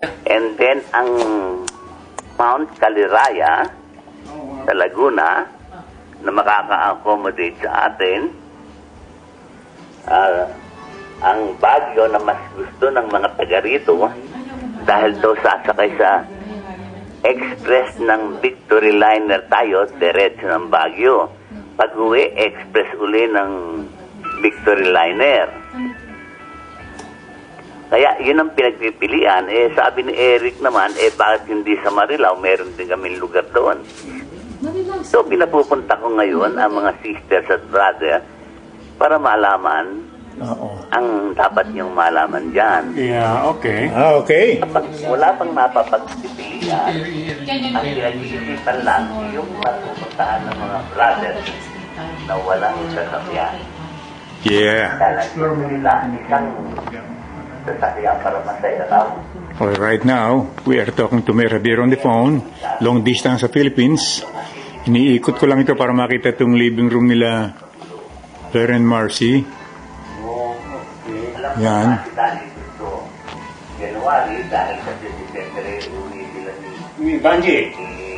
And then, ang Mount Caliraya sa Laguna na makaka-accommodate sa atin. Ang Baguio na mas gusto ng mga taga rito dahil daw sasakay sa express ng Victory Liner tayo, diretso ng Baguio. Pag-uwi, express uli ng Victory Liner. Kaya yun ang pinagpipilian. Sabi ni Eric naman, bakit hindi sa Marilao? Meron din kaming lugar doon. So, pinapupunta ko ngayon ang mga sisters at brother para malaman ang dapat niyong malaman dyan. Yeah, okay. Okay. Wala pang mapapagpipilian. Ang pinag-iisipan lang yung matupuntahan ng mga brothers na walang sasakyan. Yeah. Talagang nila isang sasakyan para masaya raw. Well, right now, we are talking to Mayor Javier on the phone, long distance sa Philippines. Iniikot ko lang ito para makita itong living room nila, Claire and Marcy. Yan. January, dahil sa December, uli sila Banji. ni